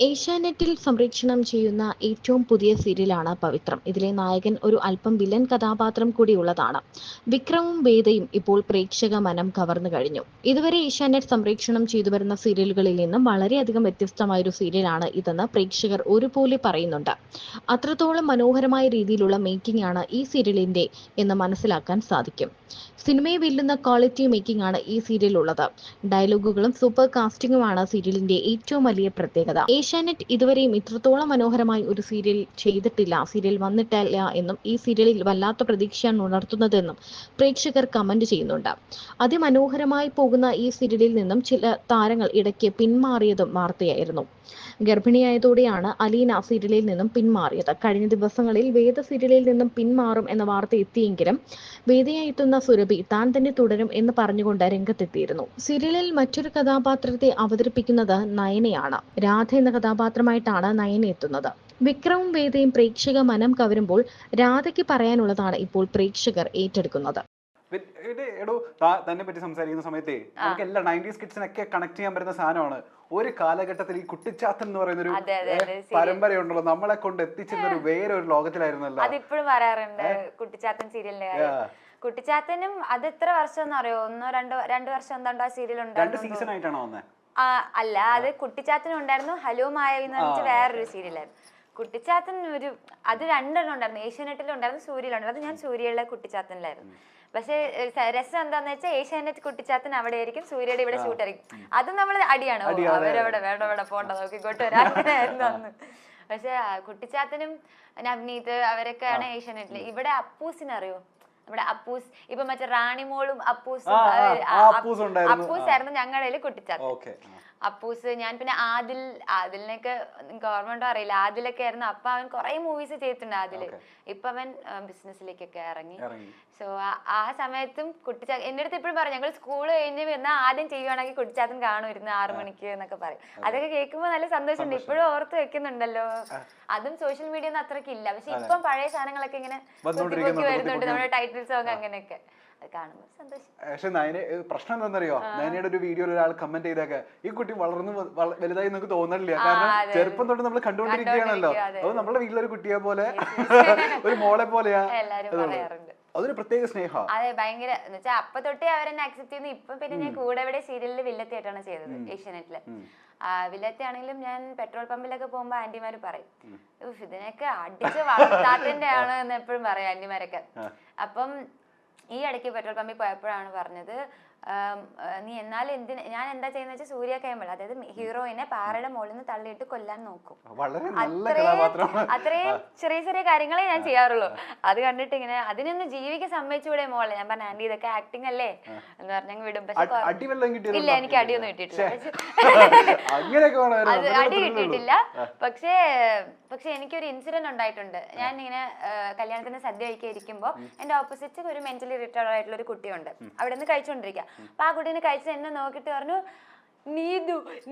ഏഷ്യാനെറ്റിൽ സംപ്രേക്ഷണം ചെയ്യുന്ന ഏറ്റവും പുതിയ സീരിയലാണ് പവിത്രം. ഇതിലെ നായകൻ ഒരു അല്പം വില്ലൻ കഥാപാത്രം കൂടിയുള്ളതാണ്. വിക്രമും വേദയും ഇപ്പോൾ പ്രേക്ഷക മനം കവർന്നു കഴിഞ്ഞു. ഇതുവരെ ഏഷ്യാനെറ്റ് സംപ്രേക്ഷണം ചെയ്തുവരുന്ന സീരിയലുകളിൽ നിന്നും വളരെയധികം വ്യത്യസ്തമായൊരു സീരിയലാണ് ഇതെന്ന് പ്രേക്ഷകർ ഒരുപോലെ പറയുന്നുണ്ട്. അത്രത്തോളം മനോഹരമായ രീതിയിലുള്ള മേക്കിംഗ് ആണ് ഈ സീരിയലിന്റെ എന്ന് മനസ്സിലാക്കാൻ സാധിക്കും. സിനിമയെ വെല്ലുന്ന ക്വാളിറ്റി മേക്കിംഗ് ആണ് ഈ സീരിയലുള്ളത്. ഡയലോഗുകളും സൂപ്പർ കാസ്റ്റിംഗുമാണ് സീരിയലിന്റെ ഏറ്റവും വലിയ പ്രത്യേകത. ഏഷ്യാനെറ്റ് ഇതുവരെയും ഇത്രത്തോളം മനോഹരമായി ഒരു സീരിയൽ ചെയ്തിട്ടില്ല, സീരിയൽ വന്നിട്ടില്ല എന്നും ഈ സീരിയലിൽ വല്ലാത്ത പ്രതീക്ഷയാണ് ഉണർത്തുന്നതെന്നും പ്രേക്ഷകർ കമന്റ് ചെയ്യുന്നുണ്ട്. അതിമനോഹരമായി പോകുന്ന ഈ സീരിയലിൽ നിന്നും ചില താരങ്ങൾ ഇടയ്ക്ക് പിന്മാറിയതും വാർത്തയായിരുന്നു. ഗർഭിണിയായതോടെയാണ് അലീന സീരിയലിൽ നിന്നും പിന്മാറിയത്. കഴിഞ്ഞ ദിവസങ്ങളിൽ വേദ സീരിയലിൽ നിന്നും പിന്മാറും എന്ന വാർത്ത എത്തിയെങ്കിലും വേദിയായി എത്തുന്ന സുരഭി താൻ തന്നെ തുടരും എന്ന് പറഞ്ഞുകൊണ്ട് രംഗത്തെത്തിയിരുന്നു. സീരിയലിൽ മറ്റൊരു കഥാപാത്രത്തെ അവതരിപ്പിക്കുന്നത് നയനയാണ്. രാധ എന്ന കഥാപാത്രമായിട്ടാണ് നയന എത്തുന്നത്. വിക്രമും വേദയും പ്രേക്ഷക മനം കവരുമ്പോൾ രാധയ്ക്ക് പറയാനുള്ളതാണ് ഇപ്പോൾ പ്രേക്ഷകർ ഏറ്റെടുക്കുന്നത്. എടോ തന്നെ പറ്റി സംസാരിക്കുന്ന സമയത്തേ നമുക്ക് എല്ലാ 90s കിഡ്സിനൊക്കെ കണക്ട് ചെയ്യാൻ പറ്റുന്ന സാധനമാണ്. ഒരു കാലഘട്ടത്തിൽ ഈ കുട്ടിച്ചാത്തൻ എന്ന് പറയുന്ന ഒരു പരമ്പരയുണ്ടല്ലോ, നമ്മളെ കൊണ്ട് എത്തിച്ചിരുന്ന ഒരു വേറൊരു ലോകത്തിലായിരുന്നല്ലോ. അതിപ്പോഴും പറയാറുണ്ട് കുട്ടിച്ചാത്തൻ സീരിയലിന്റെ കാര്യം. കുട്ടിച്ചാത്തനും അത് എത്ര വർഷം എന്ന് അറിയോ? രണ്ടു വർഷം എന്താണ്ടോ ആ സീരിയൽ ഉണ്ടായിരുന്നു. അല്ല, അത് കുട്ടിച്ചാത്തനും ഉണ്ടായിരുന്നു, ഹലോ മായവി എന്ന് പറഞ്ഞിട്ട് വേറൊരു സീരിയലായിരുന്നു. കുട്ടിച്ചാത്തൻ അത് രണ്ടെണ്ണം ഉണ്ടായിരുന്നു. ഏഷ്യാനെറ്റിലും ഉണ്ടായിരുന്നു, സൂര്യയിലുണ്ടായിരുന്നു. ഞാൻ സൂര്യയിലെ കുട്ടിച്ചാത്തനിലായിരുന്നു. പക്ഷെ രസം എന്താന്ന് വെച്ചാൽ ഏഷ്യാനെറ്റ് കുട്ടിച്ചാത്തൻ അവിടെ ആയിരിക്കും, സൂര്യയുടെ ഇവിടെ ഷൂട്ട് ആയിരിക്കും. അത് നമ്മൾ അടിയാണ്, അവരവിടെ വേണ്ട പോണ്ട നോക്കിക്കോട്ട് വരാനായിരുന്നു അന്ന്. പക്ഷെ കുട്ടിച്ചാത്തനും നവ്നീത് അവരൊക്കെയാണ് ഏഷ്യാനെറ്റില്. ഇവിടെ അപ്പൂസിനറിയോ? നമ്മുടെ അപ്പൂസ്, ഇപ്പൊ മറ്റേ റാണിമോളും അപ്പൂസും അപ്പൂസായിരുന്നു ഞങ്ങളുടെ കുട്ടിച്ചാത്തൻ. അപ്പൂസ്, ഞാൻ പിന്നെ ആദിലിനൊക്കെ ഗവൺമെന്റോ അറിയില്ല, ആദിലൊക്കെ ആയിരുന്നു. അപ്പൊ അവൻ കുറെ മൂവീസ് ചെയ്തിട്ടുണ്ട് ആദില്. ഇപ്പൊ അവൻ ബിസിനസ്സിലേക്കൊക്കെ ഇറങ്ങി. സോ ആ സമയത്തും എന്റെ അടുത്ത് എപ്പോഴും പറയും, ഞങ്ങൾ സ്കൂൾ കഴിഞ്ഞ് വന്നാൽ ആദ്യം ചെയ്യുവാണെങ്കിൽ കുട്ടിച്ചാത്തൻ കാണുമായിരുന്നു 6 മണിക്ക് എന്നൊക്കെ പറയും. അതൊക്കെ കേൾക്കുമ്പോൾ നല്ല സന്തോഷമുണ്ട്. ഇപ്പോഴും ഓർത്ത് വെക്കുന്നുണ്ടല്ലോ. അതും സോഷ്യൽ മീഡിയ ഒന്നും അത്രയ്ക്ക് ഇല്ല, പക്ഷെ ഇപ്പം പഴയ സാധനങ്ങളൊക്കെ ഇങ്ങനെ പൊക്കി വരുന്നുണ്ട്, നമ്മുടെ ടൈറ്റിൽ സോങ് അങ്ങനെയൊക്കെ. പക്ഷെ പ്രശ്നം എന്താണെന്നറിയോ? നയനയുടെ ഒരു വീഡിയോയിൽ ഒരാൾ കമന്റ് ചെയ്തൊക്കെ ഈ കുട്ടി വളർന്ന് വലുതായി നമുക്ക് തോന്നില്ല, കാരണം ചെറുപ്പം തൊട്ട് നമ്മൾ കണ്ടുകൊണ്ടിരിക്കുകയാണല്ലോ. അത് നമ്മുടെ വീട്ടിലൊരു കുട്ടിയെ പോലെ, ഒരു മോളെ പോലെയാ. അതൊരു പ്രത്യേക സ്നേഹം. അതെ, ഭയങ്കര എന്ന് വെച്ചാൽ അപ്പൊ തൊട്ടേ അവരെന്നെ അക്സെപ്റ്റ് ചെയ്യുന്നു. ഇപ്പൊ പിന്നെ ഞാൻ കൂടെ ഇവിടെ സീരിയലിൽ വില്ലത്തിയായിട്ടാണ് ചെയ്തത് ഏഷ്യാനെറ്റില്. വില്ലത്തി ആണെങ്കിലും ഞാൻ പെട്രോൾ പമ്പിലൊക്കെ പോകുമ്പോ ആന്റിമാര് പറയും, ഇതിനൊക്കെ അടിച്ച് വളർത്താത്തിന്റെ ആണ് എന്ന് എപ്പോഴും പറയും ആന്റിമാരൊക്കെ. അപ്പം ഈ ഇടയ്ക്ക് പെട്രോൾ പമ്പിൽ പോയപ്പോഴാണ് പറഞ്ഞത്, നീ എന്നാലും ഞാൻ എന്താ ചെയ്യുന്ന വെച്ചാൽ സൂര്യ കൈമൾ, അതായത് ഹീറോയിനെ പാറയുടെ മുകളിൽ നിന്ന് തള്ളിയിട്ട് കൊല്ലാൻ നോക്കും. അത്രയും ചെറിയ ചെറിയ കാര്യങ്ങളെ ഞാൻ ചെയ്യാറുള്ളൂ. അത് കണ്ടിട്ട് ഇങ്ങനെ അതിനൊന്ന് ജീവിക്കാൻ സമ്മതിച്ചുകൂടെ മോളെ? ഞാൻ പറഞ്ഞ ആന്റി ഇതൊക്കെ ആക്ടിങ് അല്ലേ എന്ന് പറഞ്ഞ വിടും. പക്ഷെ ഇല്ല, എനിക്ക് അടിയൊന്നും കിട്ടിയിട്ടില്ല. അടി കിട്ടിയിട്ടില്ല. പക്ഷെ എനിക്കൊരു ഇൻസിഡന്റ് ഉണ്ടായിട്ടുണ്ട്. ഞാൻ ഇങ്ങനെ കല്യാണത്തിന് സദ്യ കഴിക്കാൻ ഇരിക്കുമ്പോ എന്റെ ഓപ്പോസിറ്റ് ഒരു മെന്റലി റിട്ടയർഡ് ആയിട്ടുള്ള ഒരു കുട്ടിയുണ്ട്. അവിടെ നിന്ന് കഴിച്ചുകൊണ്ടിരിക്കുക. അപ്പൊ ആ കുട്ടീനെ കഴിച്ച് എന്നെ നോക്കിയിട്ട് പറഞ്ഞു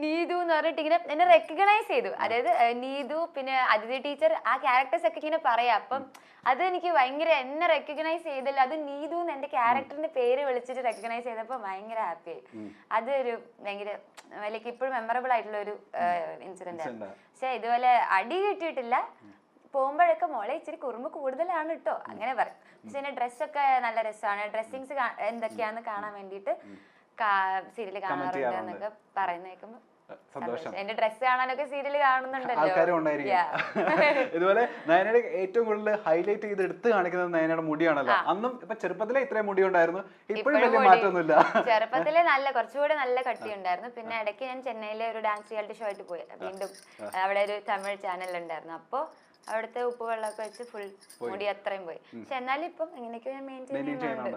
നീതു എന്ന് പറഞ്ഞിട്ട് ഇങ്ങനെ എന്നെ റെക്കഗ്നൈസ് ചെയ്തു. അതായത് നീതു, പിന്നെ അതിഥി ടീച്ചർ, ആ ക്യാരക്ടേഴ്സ് ഒക്കെ ഇങ്ങനെ പറയാം. അപ്പം അത് എനിക്ക് ഭയങ്കര, എന്നെ റെക്കഗ്നൈസ് ചെയ്തല്ലോ, അത് നീതു എന്ന് എന്റെ ക്യാരക്ടറിന്റെ പേര് വിളിച്ചിട്ട് റെക്കഗ്നൈസ് ചെയ്തപ്പോ ഭയങ്കര ഹാപ്പിയായി. അതൊരു ഭയങ്കര ലൈക്ക് ഇപ്പോഴും മെമ്മറബിൾ ആയിട്ടുള്ള ഒരു ഇൻസിഡന്റ് ആണ്. പക്ഷെ ഇതുപോലെ അടി കിട്ടിയിട്ടില്ല. പോകുമ്പോഴൊക്കെ മോളെ ഇച്ചിരി കുറുമ്പ് കൂടുതലാണ് കേട്ടോ അങ്ങനെ പറയും. പക്ഷെ എന്റെ ഡ്രസ്സൊക്കെ നല്ല രസമാണ്, ഡ്രസ്സിങ്സ് എന്തൊക്കെയാന്ന് കാണാൻ വേണ്ടിയിട്ട് സീരിയല് കാണാറുണ്ട് എന്നൊക്കെ പറയുന്ന കേൾക്കുമ്പോ എന്റെ ഡ്രസ് കാണാനൊക്കെ സീരിയല് കാണുന്നുണ്ടല്ലോ. ഇതുപോലെ നയനയുടെ ഏറ്റവും കൂടുതൽ ഹൈലൈറ്റ് ചെയ്ത് എടുത്ത് കാണിക്കുന്നത് നയനയുടെ മുടിയാണല്ലോ. അന്നും ഇപ്പൊ ചെറുപ്പത്തിലെ ഇത്രയും മുടി ഉണ്ടായിരുന്നു, ഇപ്പോഴും വലിയ മാറ്റമൊന്നുമില്ല. ചെറുപ്പത്തിലെ കുറച്ചുകൂടെ നല്ല കട്ടി ഉണ്ടായിരുന്നു. പിന്നെ ഇടയ്ക്ക് ഞാൻ ചെന്നൈയിലെ ഒരു ഡാൻസ് റിയാലിറ്റി ഷോ ആയിട്ട് പോയി. വീണ്ടും അവിടെ ഒരു തമിഴ് ചാനൽ ഉണ്ടായിരുന്നു. അപ്പൊ അവിടുത്തെ ഉപ്പ് വെള്ളമൊക്കെ വെച്ച് ഫുൾ മുടി അത്രയും പോയി. പക്ഷെ എന്നാലും ഇപ്പം എങ്ങനെയൊക്കെയോ ഞാൻ മെയിൻറ്റെയിൻ ചെയ്യുന്നുണ്ട്.